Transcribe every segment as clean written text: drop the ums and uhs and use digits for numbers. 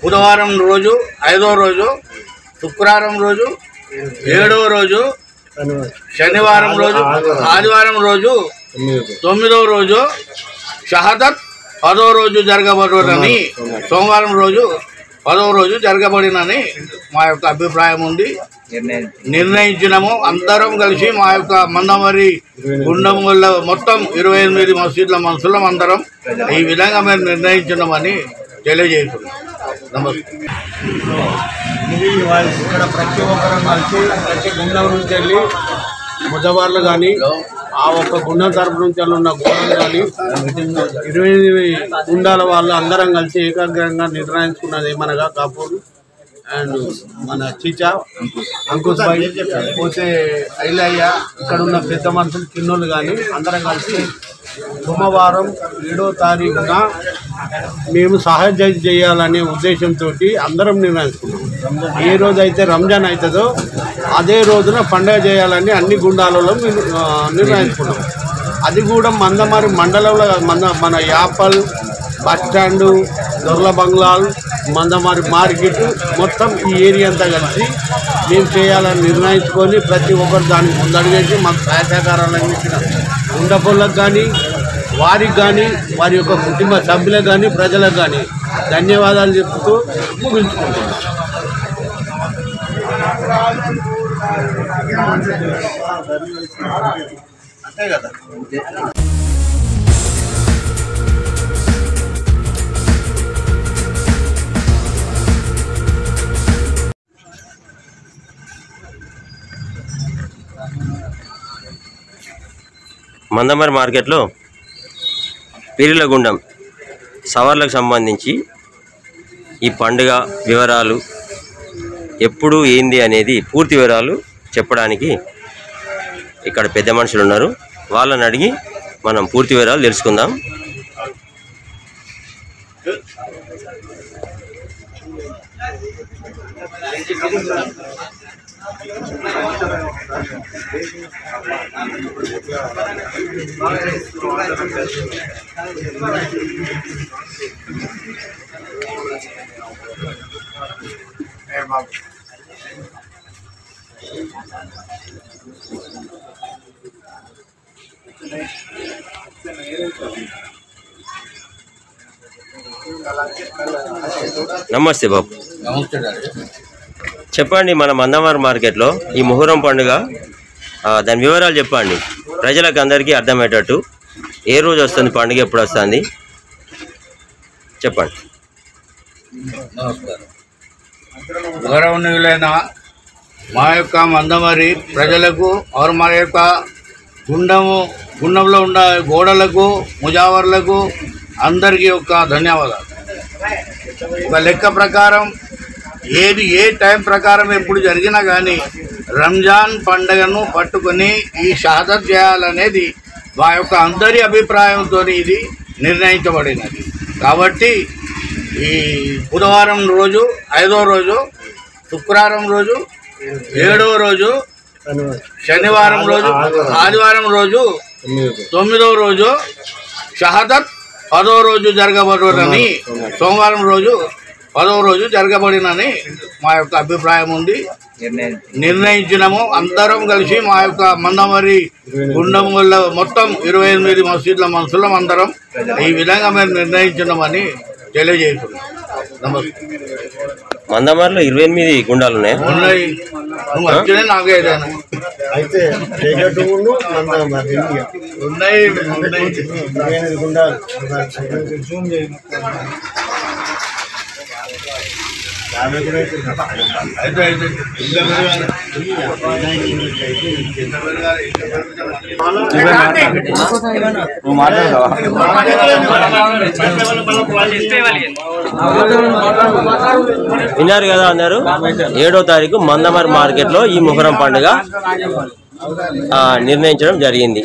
బుధవారం రోజు 5వ రోజు, శుక్రవారం రోజు 7వ రోజు, శనివారం రోజు, ఆదివారం రోజు 9వ రోజు, షహదత్ 10వ రోజు జరగబడునని, సోమవారం రోజు 10వ రోజు జరగబడినని మా యొక్క అభిప్రాయం ఉంది. నిర్ణయించినాము. అందరం కలిసి మా యొక్క మందమరి గుండం వల్ల మొత్తం 28 మసీదుల మనుషులం అందరం ఈ విధంగా మేము నిర్ణయించినామని తెలియజేస్తున్నాం. నమస్తే. ఇక్కడ ప్రతి ఒక్కరం కలిసి ప్రతి గుండం నుంచి వెళ్ళి ముజవార్లు కానీ ఆ ఒక్క గుండం తరపు నుంచి ఉన్న గోడలు కానీ 28 గుండాల వాళ్ళు అందరం కలిసి ఏకాగ్రంగా నిర్ణయించుకున్నది ఏమనగా కాపూర్ అండ్ మన చిచా అంకుష్ భాయ్ పోతే ఐలయ్య ఇక్కడ ఉన్న పెద్ద మనుషులు చిన్నోళ్ళు కానీ అందరం కలిసి సోమవారం 7వ తారీఖున మేము సహాయం చేయాలనే ఉద్దేశంతో అందరం నిర్ణయించుకున్నాం. ఏ రోజైతే రంజాన్ అవుతుందో అదే రోజున పండుగ చేయాలని అన్ని గుండాలలో నిర్ణయించుకున్నాం. అది కూడా మందమరి మండలంలో మన యాపల్ బస్ స్టాండు, దొర్ల బంగ్లాల్, మందమరి మార్కెట్ మొత్తం ఈ ఏరియా అంతా కలిసి మేము చేయాలని నిర్ణయించుకొని ప్రతి ఒక్కరు దానికి ముందడుగేసి మాకు సహాయ సహకారాలు అందించిన ఉండపొళ్ళకు కానీ వారికి కానీ వారి యొక్క కుటుంబ సభ్యులకు కానీ ప్రజలకు కానీ ధన్యవాదాలు చెప్తూ ముగించుకుంటున్నాం. అంతే కదా. మందమరి మార్కెట్లో పీరిలగుండం సవార్లకు సంబంధించి ఈ పండుగ వివరాలు ఎప్పుడు ఏంది అనేది పూర్తి వివరాలు చెప్పడానికి ఇక్కడ పెద్ద మనుషులు ఉన్నారు. వాళ్ళని అడిగి మనం పూర్తి వివరాలు తెలుసుకుందాం. నమస్తే బాబు. నమస్తే. చెప్పండి, మన మందమరి మార్కెట్లో ఈ మొహరం పండుగ దాని వివరాలు చెప్పండి ప్రజలకు అందరికీ అర్థమయ్యేటట్టు. ఏ రోజు వస్తుంది పండుగ, ఎప్పుడు వస్తుంది చెప్పండి. నమస్కారం. గౌరవనీయులైన మా యొక్క మందమరి ప్రజలకు మా యొక్క గుండంలో ఉన్న గోడలకు ముజావర్లకు అందరికీ యొక్క ధన్యవాదాలు. ఒక లెక్క ప్రకారం ఏ టైం ప్రకారం ఎప్పుడు జరిగినా కానీ రంజాన్ పండుగను పట్టుకొని ఈ షహదత్ చేయాలనేది మా యొక్క అందరి అభిప్రాయంతో ఇది నిర్ణయించబడినది. కాబట్టి ఈ బుధవారం రోజు 5వ రోజు, శుక్రవారం రోజు 7వ రోజు, శనివారం రోజు, ఆదివారం రోజు 9వ రోజు, షహదత్ 10వ రోజు జరగబడునని, సోమవారం రోజు 10వ రోజు జరగబడినని మా యొక్క అభిప్రాయం ఉంది. నిర్ణయించినాము. అందరం కలిసి మా యొక్క మందమరి గుండం వల్ల మొత్తం 28 మసీదుల మనుషులం అందరం ఈ విధంగా మేము నిర్ణయించినామని తెలియజేస్తున్నాం. నమస్తే. మందమరిలో 28 గుండాలు ఉన్నాయి. వచ్చినాయి నాకు ఏదైనా అయితే ఉన్నాయి. గుండాలు విన్నారు కదా అందరూ. 7వ తారీఖు మందమరి మార్కెట్లో ఈ మొహరం పండుగ నిర్ణయించడం జరిగింది.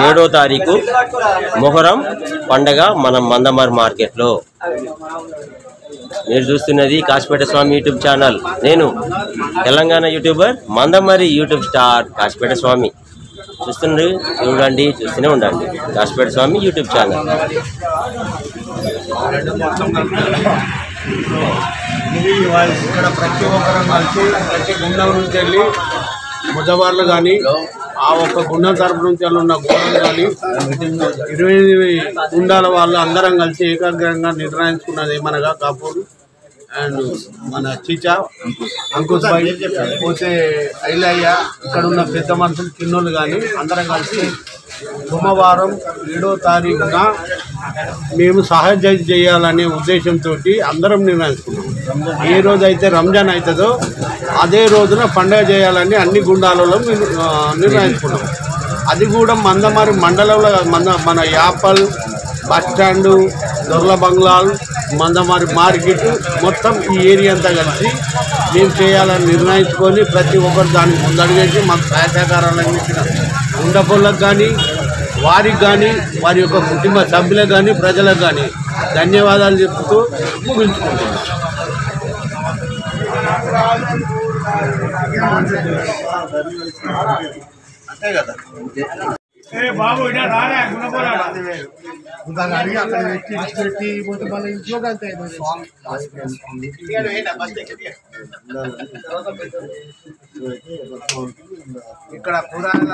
7వ తారీఖు మొహరం పండుగ మనం మందమరి మార్కెట్లో. మీరు చూస్తున్నది కాశీపేట స్వామి యూట్యూబ్ ఛానల్. నేను Telangana YouTuber, Mandamarri YouTube star Kasipet Swamy. చూస్తుండ్రు, చూడండి, చూస్తూనే ఉండండి. Kasipet Swamy YouTube channel. ఇది ఇక్కడ ప్రతి ఒక్కరం కలిసి ప్రతి గుండం నుంచి వెళ్ళి ముజవార్లు కానీ ఆ ఒక్క గుండం తరపు నుంచి ఉన్న గోడలు కానీ 28 గుండాల వాళ్ళు అందరం కలిసి ఏకాగ్రంగా నిర్ణయించుకున్నది ఏమనగా కాపూర్ అండ్ మన చీచా అంకుష్ భాయ్ పోతే ఐలయ్య ఇక్కడ ఉన్న పెద్ద మనుషులు చిన్నోళ్ళు కానీ అందరం కలిసి సోమవారం 7వ తారీఖున మేము సహాయం చేయాలనే ఉద్దేశంతో అందరం నిర్ణయించుకున్నాం. ఏ రోజైతే రంజాన్ అవుతుందో అదే రోజున పండుగ చేయాలని అన్ని గుండాలలో నిర్ణయించుకున్నాం. అది కూడా మందమారి మండలంలో మన యాపల్ బస్టాండు దొర్ల బంగ్లాల్ మందమారి మార్కెట్ మొత్తం ఈ ఏరియా అంతా కలిసి మేము చేయాలని నిర్ణయించుకొని ప్రతి ఒక్కరు దానికి ముందడుగేసి మాకు సహాయ సహకారాలు అందించిన ఉండపొళ్ళకు కానీ వారికి కానీ వారి యొక్క కుటుంబ సభ్యులకు కానీ ప్రజలకు కానీ ధన్యవాదాలు చెప్తూ ముగించుకుంటున్నాం. అంతే కదా బాబు ఇక్కడ పురాణ